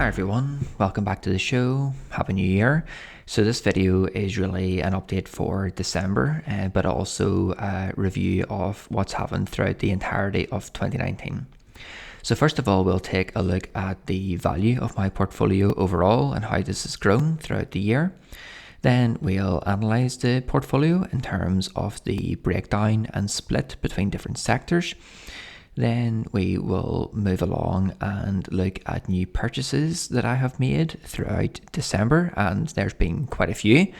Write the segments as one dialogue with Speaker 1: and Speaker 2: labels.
Speaker 1: Hi everyone, welcome back to the show. Happy New Year. So this video is really an update for December, but also a review of what's happened throughout the entirety of 2019. So first of all, we'll take a look at the value of my portfolio overall and how this has grown throughout the year. Then we'll analyse the portfolio in terms of the breakdown and split between different sectors. Then we will move along and look at new purchases that I have made throughout December, and there's been quite a few.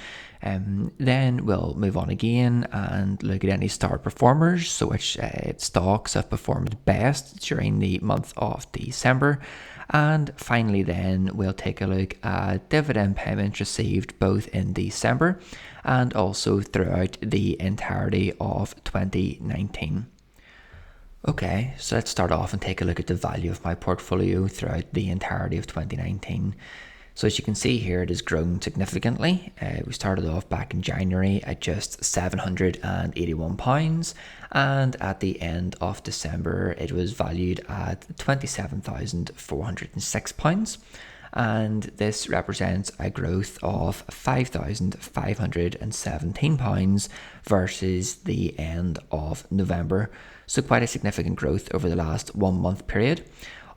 Speaker 1: Then we'll move on again and look at any star performers, so which stocks have performed best during the month of December. And finally then we'll take a look at dividend payments received both in December and also throughout the entirety of 2019. Okay, so let's start off and take a look at the value of my portfolio throughout the entirety of 2019. So as you can see here, it has grown significantly. We started off back in January at just £781, and at the end of December, it was valued at £27,406. And this represents a growth of £5,517 versus the end of November. So quite a significant growth over the last 1 month period.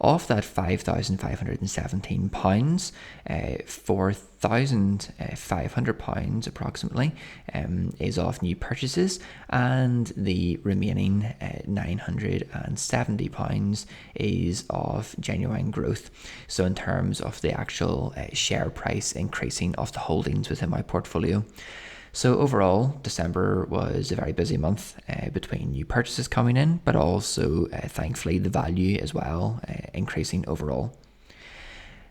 Speaker 1: Of that £5,517, £4,500 approximately is of new purchases, and the remaining £970 is of genuine growth. So in terms of the actual share price increasing of the holdings within my portfolio. So overall, December was a very busy month between new purchases coming in, but also thankfully the value as well increasing overall.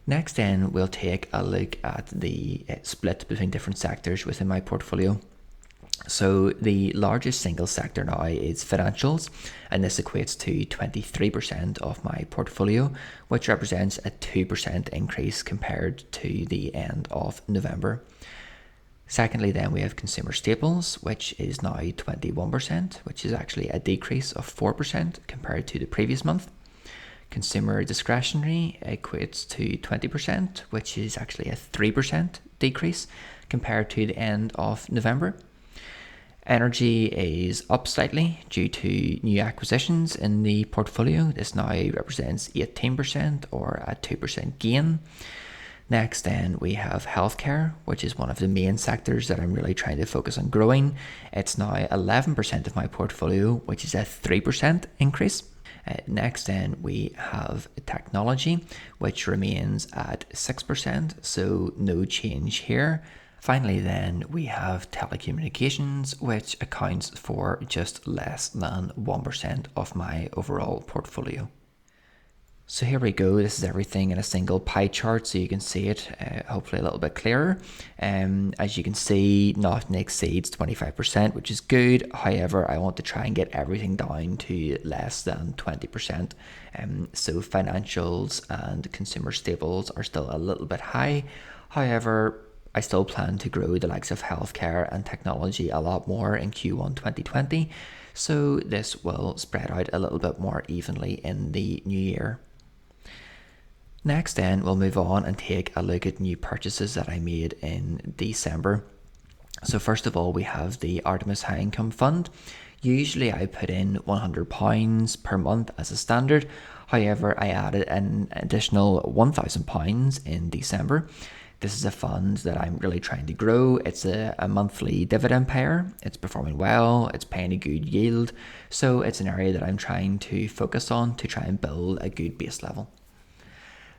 Speaker 1: Next then, we'll take a look at the split between different sectors within my portfolio. So the largest single sector now is financials, and this equates to 23% of my portfolio, which represents a 2% increase compared to the end of November. Secondly, then we have consumer staples, which is now 21%, which is actually a decrease of 4% compared to the previous month. Consumer discretionary equates to 20%, which is actually a 3% decrease compared to the end of November. Energy is up slightly due to new acquisitions in the portfolio. This now represents 18% or a 2% gain. Next then we have healthcare, which is one of the main sectors that I'm really trying to focus on growing. It's now 11% of my portfolio, which is a 3% increase. Next then we have technology, which remains at 6%, so no change here. Finally then we have telecommunications, which accounts for just less than 1% of my overall portfolio. So here we go, this is everything in a single pie chart so you can see it hopefully a little bit clearer. As you can see, nothing exceeds 25%, which is good. However, I want to try and get everything down to less than 20%. So financials and consumer staples are still a little bit high. However, I still plan to grow the likes of healthcare and technology a lot more in Q1 2020. So this will spread out a little bit more evenly in the new year. Next then, we'll move on and take a look at new purchases that I made in December. So first of all, we have the Artemis High Income Fund. Usually I put in £100 per month as a standard. However, I added an additional £1,000 in December. This is a fund that I'm really trying to grow. It's a monthly dividend payer. It's performing well. It's paying a good yield. So it's an area that I'm trying to focus on to try and build a good base level.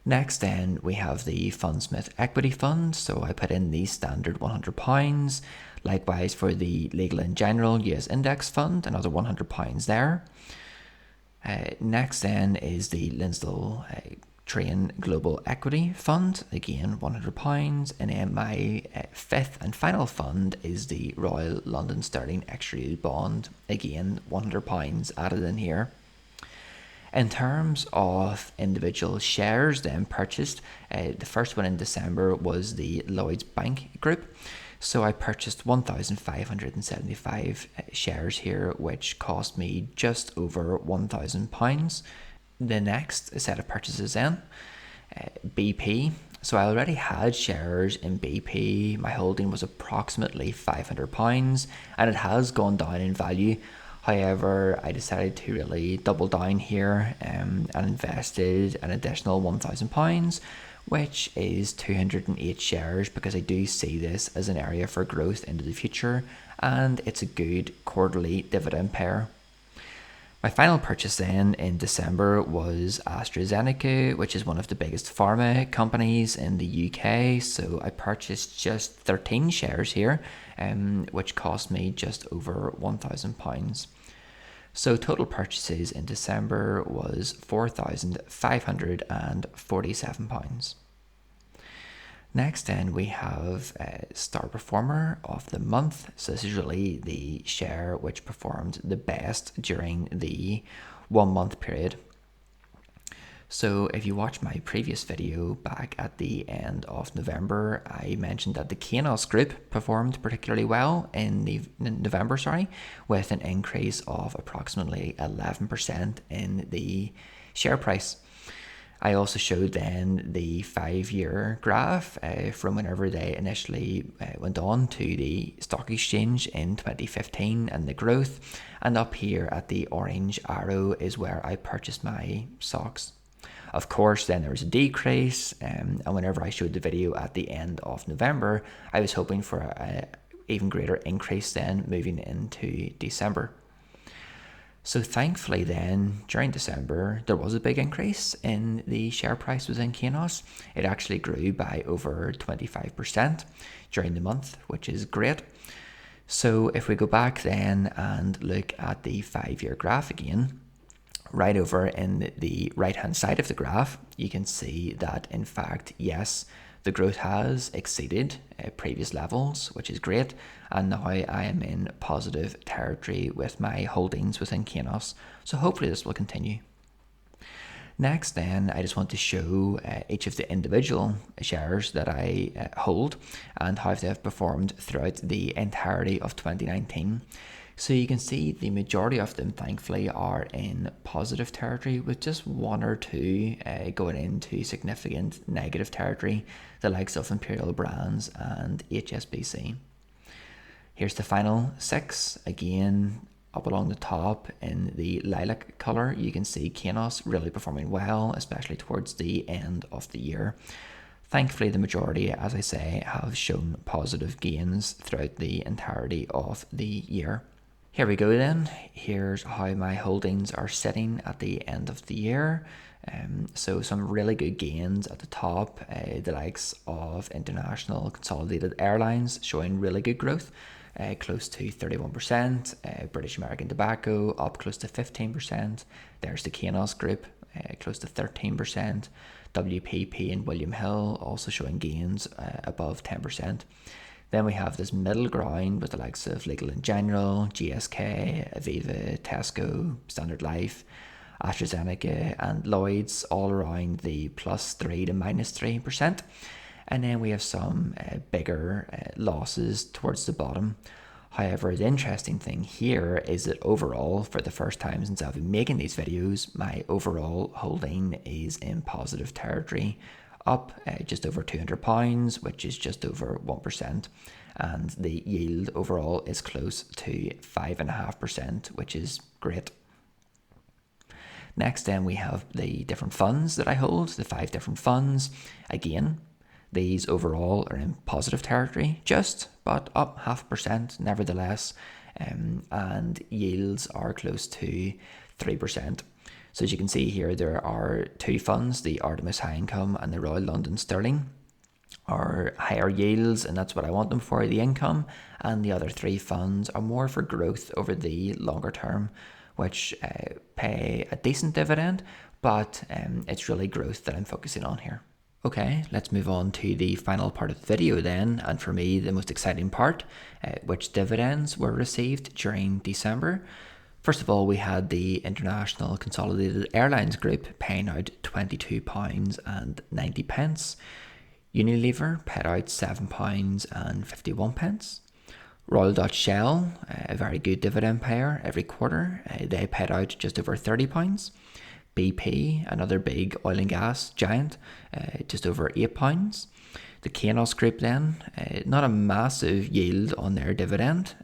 Speaker 1: Next then we have the Fundsmith Equity Fund, so I put in the standard £100. Likewise for the Legal & General US Index Fund, another £100 there. Next then is the Linsdale Train Global Equity Fund, again £100. And then my fifth and final fund is the Royal London Sterling Extra Bond, again £100 added in here. In terms of individual shares then purchased, the first one in December was the Lloyds Bank Group. So I purchased 1,575 shares here, which cost me just over £1,000. The next set of purchases then BP. So I already had shares in BP. My holding was approximately £500 and it has gone down in value. However, I decided to really double down here and invested an additional £1,000, which is 208 shares, because I do see this as an area for growth into the future and it's a good quarterly dividend payer. My final purchase then in December was AstraZeneca, which is one of the biggest pharma companies in the UK. So I purchased just 13 shares here, which cost me just over £1,000. So total purchases in December was £4,547. Next then we have Star Performer of the Month. So this is really the share which performed the best during the 1 month period. So if you watch my previous video back at the end of November, I mentioned that the Kainos group performed particularly well in November, with an increase of approximately 11% in the share price. I also showed then the 5-year graph from whenever they initially went on to the stock exchange in 2015 and the growth. And up here at the orange arrow is where I purchased my stocks. Of course, then there was a decrease, and whenever I showed the video at the end of November, I was hoping for an even greater increase then moving into December. So thankfully then, during December, there was a big increase in the share price within Kainos. It actually grew by over 25% during the month, which is great. So if we go back then and look at the 5-year graph again, right over in the right-hand side of the graph, you can see that, in fact, yes, the growth has exceeded previous levels, which is great. And now I am in positive territory with my holdings within Kainos. So hopefully this will continue. Next then, I just want to show each of the individual shares that I hold and how they have performed throughout the entirety of 2019. So you can see the majority of them, thankfully, are in positive territory, with just 1 or 2 going into significant negative territory, the likes of Imperial Brands and HSBC. Here's the final 6. Again, up along the top in the lilac colour, you can see Kainos really performing well, especially towards the end of the year. Thankfully, the majority, as I say, have shown positive gains throughout the entirety of the year. Here we go then. Here's how my holdings are sitting at the end of the year. So some really good gains at the top, the likes of International Consolidated Airlines showing really good growth, close to 31%, British American Tobacco up close to 15%, there's the Kainos Group close to 13%, WPP and William Hill also showing gains above 10%. Then we have this middle ground with the likes of Legal & General, GSK, Aviva, Tesco, Standard Life, AstraZeneca and Lloyds all around the +3 to -3%. And then we have some bigger losses towards the bottom. However, the interesting thing here is that overall, for the first time since I've been making these videos, my overall holding is in positive territory, up just over £200, which is just over 1%. And the yield overall is close to 5.5%, which is great. Next then we have the different funds that I hold, the 5 different funds. Again, these overall are in positive territory, but up 0.5% nevertheless, and yields are close to 3%. So as you can see here, there are 2 funds, the Artemis High Income and the Royal London Sterling, are higher yields, and that's what I want them for, the income. And the other 3 funds are more for growth over the longer term, which pay a decent dividend, but it's really growth that I'm focusing on here. Okay, let's move on to the final part of the video then, and for me the most exciting part, which dividends were received during December. First of all, we had the International Consolidated Airlines Group paying out £22.90. Unilever paid out £7.51. Royal Dutch Shell, a very good dividend payer every quarter, they paid out just over £30. BP, another big oil and gas giant, just over £8. The Kainos Group then, not a massive yield on their dividend.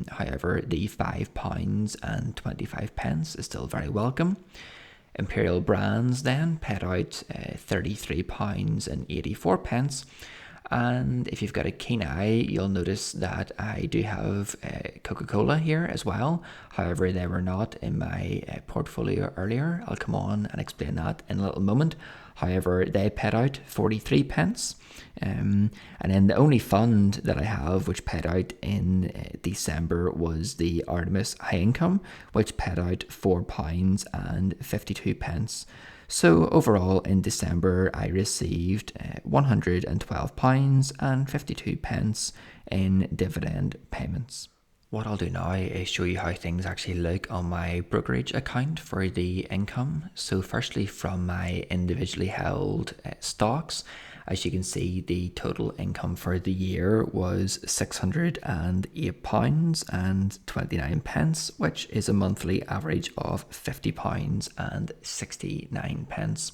Speaker 1: However, the £5.25 is still very welcome. Imperial Brands then paid out £33.84. And if you've got a keen eye, you'll notice that I do have Coca-Cola here as well. However, they were not in my portfolio earlier. I'll come on and explain that in a little moment. However, they paid out 43p. And then the only fund that I have which paid out in December was the Artemis High Income, which paid out £4.52. So overall in December I received £112.52 in dividend payments. What I'll do now is show you how things actually look on my brokerage account for the income. So firstly, from my individually held stocks, as you can see, the total income for the year was £608.29, which is a monthly average of £50.69.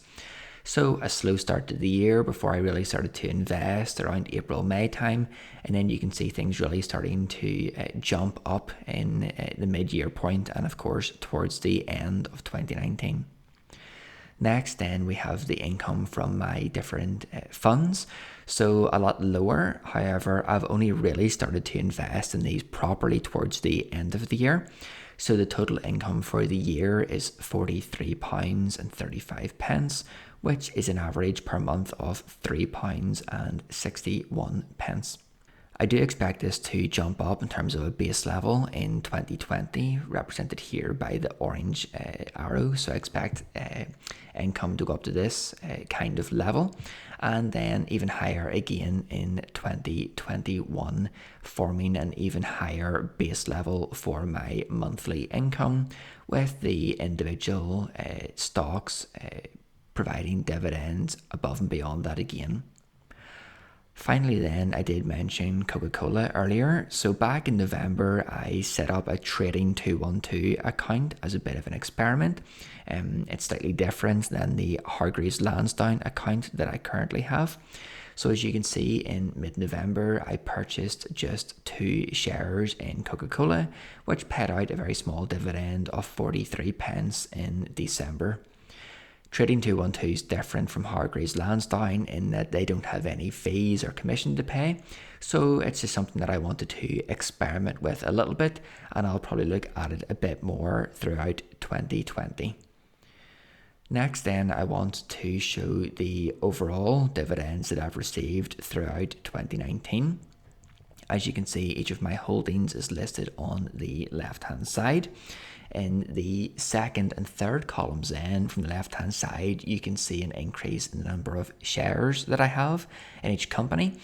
Speaker 1: So a slow start to the year before I really started to invest around April, May time. And then you can see things really starting to jump up in the mid-year point and of course towards the end of 2019. Next, then we have the income from my different funds. So a lot lower. However, I've only really started to invest in these properly towards the end of the year. So the total income for the year is £43.35, which is an average per month of £3.61. I do expect this to jump up in terms of a base level in 2020, represented here by the orange arrow. So I expect income to go up to this kind of level, and then even higher again in 2021, forming an even higher base level for my monthly income, with the individual stocks providing dividends above and beyond that again. Finally then, I did mention Coca-Cola earlier. So back in November, I set up a Trading 212 account as a bit of an experiment. It's slightly different than the Hargreaves Lansdowne account that I currently have. So as you can see, in mid-November, I purchased just 2 shares in Coca-Cola, which paid out a very small dividend of 43p in December. Trading 212 is different from Hargreaves Lansdowne in that they don't have any fees or commission to pay. So it's just something that I wanted to experiment with a little bit, and I'll probably look at it a bit more throughout 2020. Next then, I want to show the overall dividends that I've received throughout 2019. As you can see, each of my holdings is listed on the left-hand side. In the second and third columns then, from the left-hand side, you can see an increase in the number of shares that I have in each company.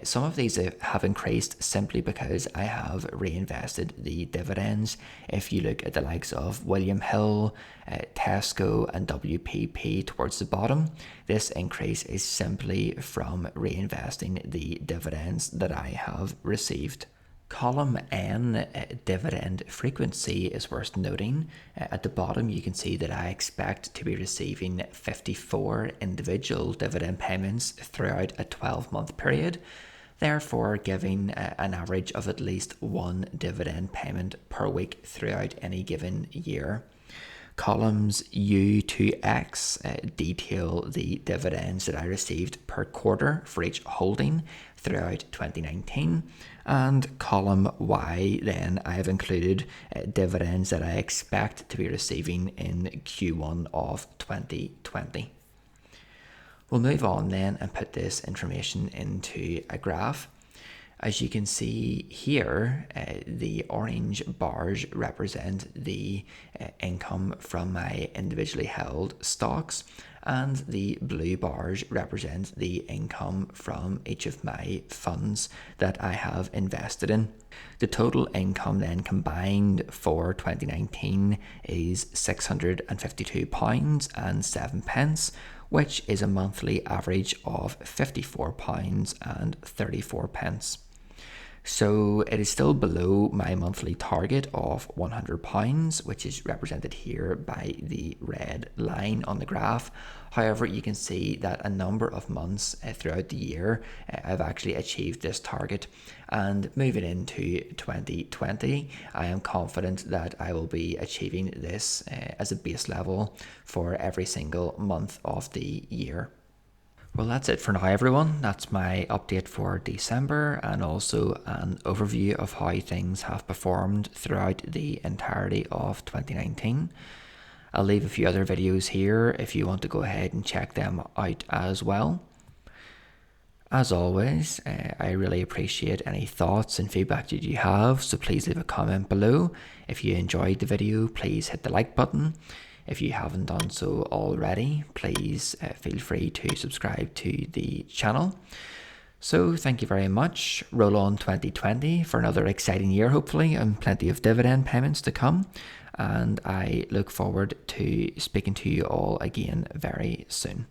Speaker 1: Some of these have increased simply because I have reinvested the dividends. If you look at the likes of William Hill, Tesco and WPP towards the bottom, this increase is simply from reinvesting the dividends that I have received. Column N, dividend frequency, is worth noting. At the bottom you can see that I expect to be receiving 54 individual dividend payments throughout a 12-month period, therefore giving an average of at least 1 dividend payment per week throughout any given year. Columns U to X detail the dividends that I received per quarter for each holding throughout 2019, and column Y then I have included dividends that I expect to be receiving in Q1 of 2020. We'll move on then and put this information into a graph. As you can see here, the orange bars represent the income from my individually held stocks, and the blue bars represent the income from each of my funds that I have invested in. The total income then combined for 2019 is £652.07, which is a monthly average of £54.34. So it is still below my monthly target of £100, which is represented here by the red line on the graph. However, you can see that a number of months throughout the year, I've actually achieved this target. And moving into 2020, I am confident that I will be achieving this as a base level for every single month of the year. Well, that's it for now, everyone. That's my update for December and also an overview of how things have performed throughout the entirety of 2019. I'll leave a few other videos here if you want to go ahead and check them out as well. As always, I really appreciate any thoughts and feedback that you have, so please leave a comment below. If you enjoyed the video, please hit the like button. If you haven't done so already, please feel free to subscribe to the channel. So thank you very much. Roll on 2020 for another exciting year, hopefully, and plenty of dividend payments to come. And I look forward to speaking to you all again very soon.